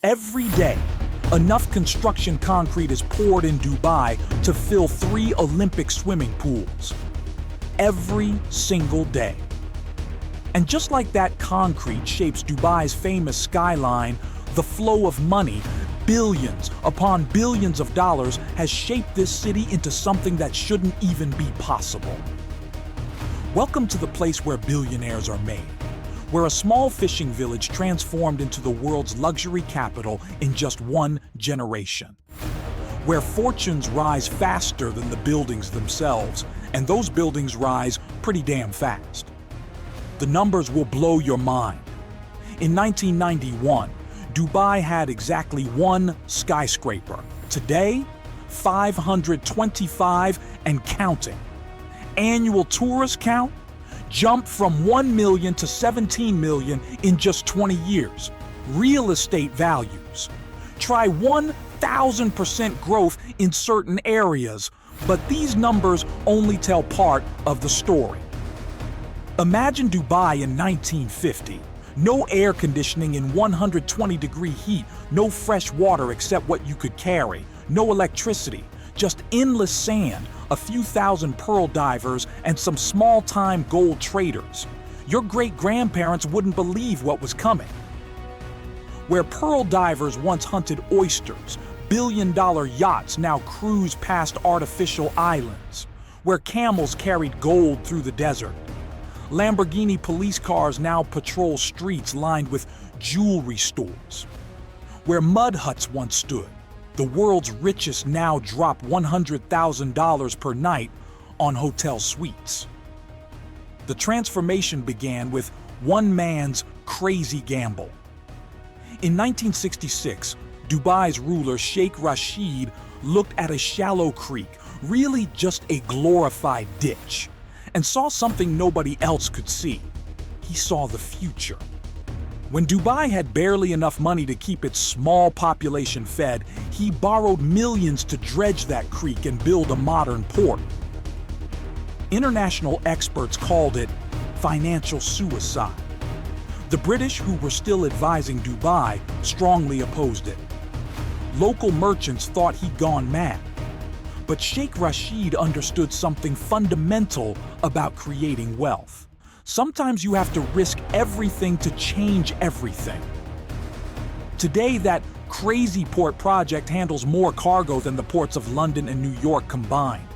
Every day, enough construction concrete is poured in Dubai to fill 3 Olympic swimming pools. Every single day. And just like that concrete shapes Dubai's famous skyline, the flow of money, billions upon billions of dollars, has shaped this city into something that shouldn't even be possible. Welcome to the place where billionaires are made, where a small fishing village transformed into the world's luxury capital in just one generation. Where fortunes rise faster than the buildings themselves, and those buildings rise pretty damn fast. The numbers will blow your mind. In 1991, Dubai had exactly 1 skyscraper. Today, 525 and counting. Annual tourist count jumped from 1 million to 17 million in just 20 years. Real estate values. Try 1,000% growth in certain areas, but these numbers only tell part of the story. Imagine Dubai in 1950. No air conditioning in 120-degree heat, no fresh water except what you could carry, no electricity, just endless sand, a few thousand pearl divers, and some small-time gold traders. Your great-grandparents wouldn't believe what was coming. Where pearl divers once hunted oysters, billion-dollar yachts now cruise past artificial islands. Where camels carried gold through the desert. Lamborghini police cars now patrol streets lined with jewelry stores. Where mud huts once stood, the world's richest now drop $100,000 per night on hotel suites. The transformation began with one man's crazy gamble. In 1966, Dubai's ruler Sheikh Rashid looked at a shallow creek, really just a glorified ditch, and saw something nobody else could see. He saw the future. When Dubai had barely enough money to keep its small population fed, he borrowed millions to dredge that creek and build a modern port. International experts called it financial suicide. The British, who were still advising Dubai, strongly opposed it. Local merchants thought he'd gone mad. But Sheikh Rashid understood something fundamental about creating wealth. Sometimes you have to risk everything to change everything. Today, that crazy port project handles more cargo than the ports of London and New York combined.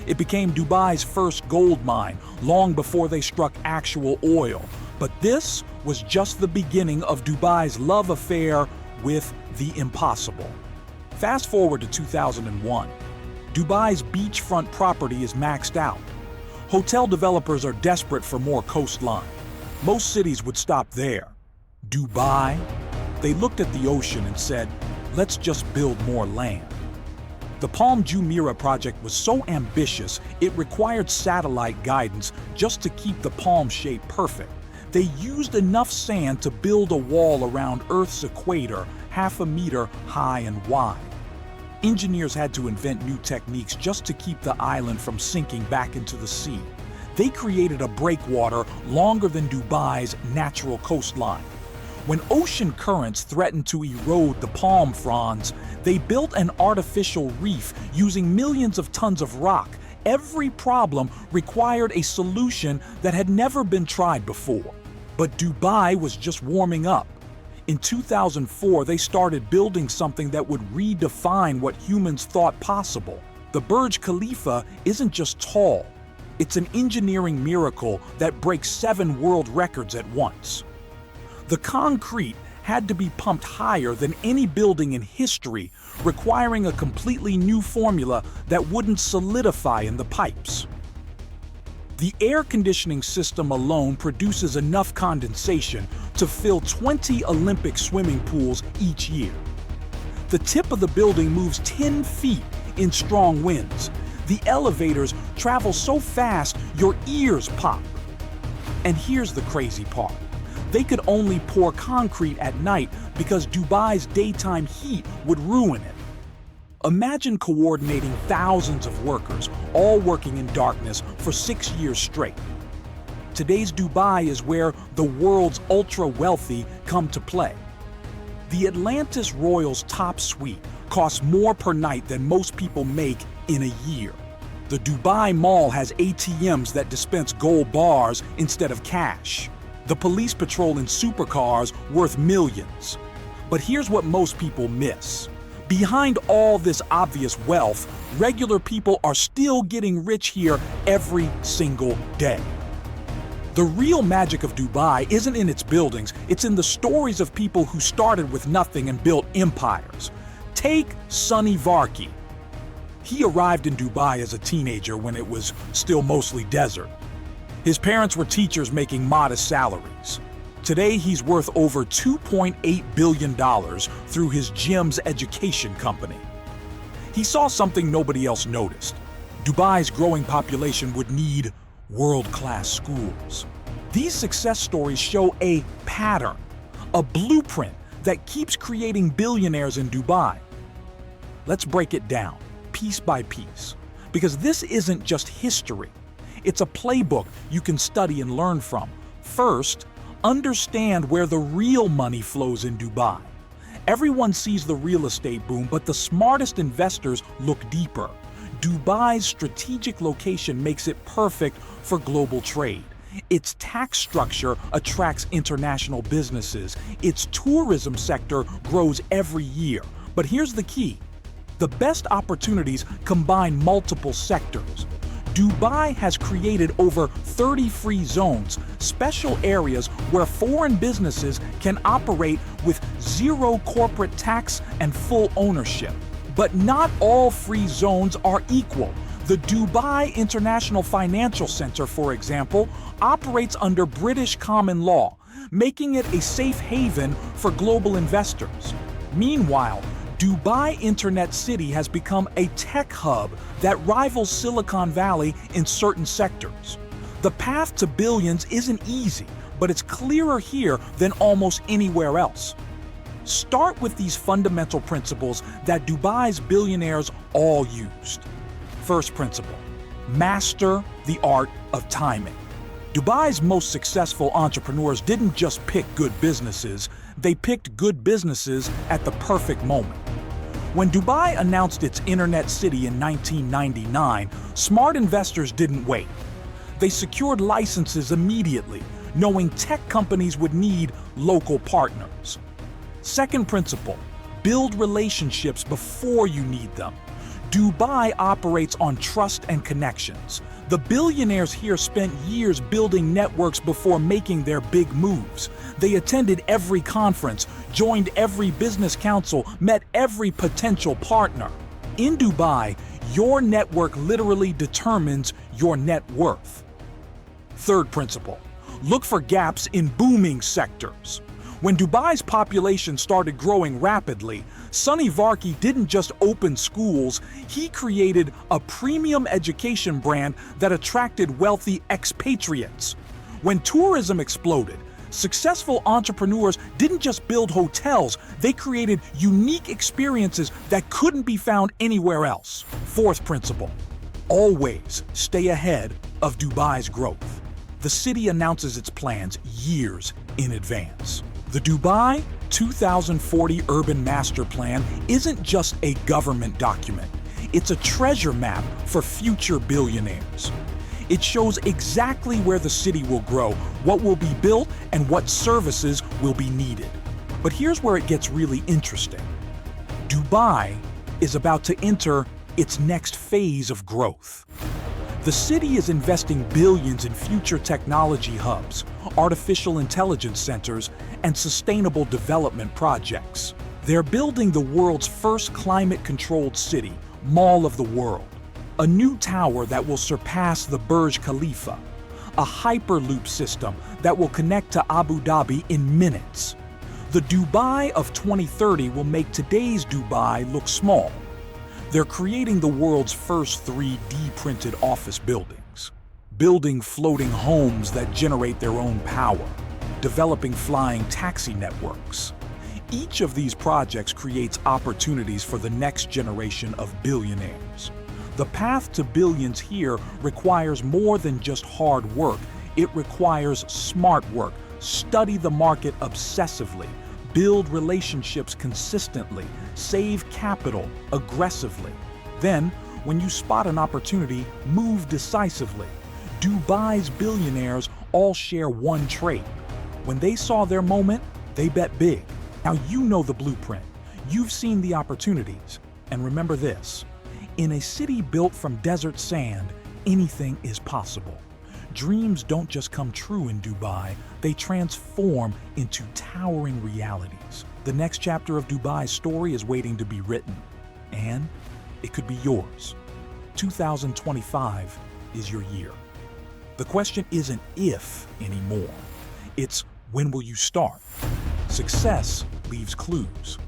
It became Dubai's first gold mine, long before they struck actual oil. But this was just the beginning of Dubai's love affair with the impossible. Fast forward to 2001. Dubai's beachfront property is maxed out. Hotel developers are desperate for more coastline. Most cities would stop there. Dubai? They looked at the ocean and said, let's just build more land. The Palm Jumeirah project was so ambitious, it required satellite guidance just to keep the palm shape perfect. They used enough sand to build a wall around Earth's equator, 0.5 meter high and wide. Engineers had to invent new techniques just to keep the island from sinking back into the sea. They created a breakwater longer than Dubai's natural coastline. When ocean currents threatened to erode the palm fronds, they built an artificial reef using millions of tons of rock. Every problem required a solution that had never been tried before. But Dubai was just warming up. In 2004, they started building something that would redefine what humans thought possible. The Burj Khalifa isn't just tall. It's an engineering miracle that breaks 7 world records at once. The concrete had to be pumped higher than any building in history, requiring a completely new formula that wouldn't solidify in the pipes. The air conditioning system alone produces enough condensation to fill 20 Olympic swimming pools each year. The tip of the building moves 10 feet in strong winds. The elevators travel so fast your ears pop. And here's the crazy part. They could only pour concrete at night because Dubai's daytime heat would ruin it. Imagine coordinating thousands of workers, all working in darkness for 6 years straight. Today's Dubai is where the world's ultra-wealthy come to play. The Atlantis Royal's top suite costs more per night than most people make in a year. The Dubai Mall has ATMs that dispense gold bars instead of cash. The police patrol in supercars worth millions. But here's what most people miss. Behind all this obvious wealth, regular people are still getting rich here every single day. The real magic of Dubai isn't in its buildings, it's in the stories of people who started with nothing and built empires. Take Sonny Varkey. He arrived in Dubai as a teenager when it was still mostly desert. His parents were teachers making modest salaries. Today, he's worth over $2.8 billion through his Gems education company. He saw something nobody else noticed. Dubai's growing population would need world-class schools. These success stories show a pattern, a blueprint that keeps creating billionaires in Dubai. Let's break it down, piece by piece, because this isn't just history. It's a playbook you can study and learn from. First, understand where the real money flows in Dubai. Everyone sees the real estate boom, but the smartest investors look deeper. Dubai's strategic location makes it perfect for global trade. Its tax structure attracts international businesses. Its tourism sector grows every year. But here's the key. The best opportunities combine multiple sectors. Dubai has created over 30 free zones, special areas where foreign businesses can operate with zero corporate tax and full ownership. But not all free zones are equal. The Dubai International Financial Center, for example, operates under British common law, making it a safe haven for global investors. Meanwhile, Dubai Internet City has become a tech hub that rivals Silicon Valley in certain sectors. The path to billions isn't easy, but it's clearer here than almost anywhere else. Start with these fundamental principles that Dubai's billionaires all used. First principle, master the art of timing. Dubai's most successful entrepreneurs didn't just pick good businesses, they picked good businesses at the perfect moment. When Dubai announced its internet city in 1999, smart investors didn't wait. They secured licenses immediately, knowing tech companies would need local partners. Second principle, build relationships before you need them. Dubai operates on trust and connections. The billionaires here spent years building networks before making their big moves. They attended every conference, joined every business council, met every potential partner. In Dubai, your network literally determines your net worth. Third principle, look for gaps in booming sectors. When Dubai's population started growing rapidly, Sonny Varkey didn't just open schools, he created a premium education brand that attracted wealthy expatriates. When tourism exploded, successful entrepreneurs didn't just build hotels, they created unique experiences that couldn't be found anywhere else. Fourth principle, always stay ahead of Dubai's growth. The city announces its plans years in advance. The Dubai 2040 Urban Master Plan isn't just a government document. It's a treasure map for future billionaires. It shows exactly where the city will grow, what will be built, and what services will be needed. But here's where it gets really interesting. Dubai is about to enter its next phase of growth. The city is investing billions in future technology hubs, artificial intelligence centers, and sustainable development projects. They're building the world's first climate-controlled city, Mall of the World, a new tower that will surpass the Burj Khalifa, a hyperloop system that will connect to Abu Dhabi in minutes. The Dubai of 2030 will make today's Dubai look small. They're creating the world's first 3D printed office buildings, building floating homes that generate their own power, developing flying taxi networks. Each of these projects creates opportunities for the next generation of billionaires. The path to billions here requires more than just hard work. It requires smart work. Study the market obsessively. Build relationships consistently. Save capital aggressively. Then, when you spot an opportunity, move decisively. Dubai's billionaires all share one trait. When they saw their moment, they bet big. Now you know the blueprint. You've seen the opportunities. And remember this, in a city built from desert sand, anything is possible. Dreams don't just come true in Dubai, they transform into towering realities. The next chapter of Dubai's story is waiting to be written, and it could be yours. 2025 is your year. The question isn't if anymore, it's when will you start? Success leaves clues.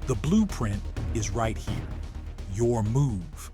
The blueprint is right here. Your move.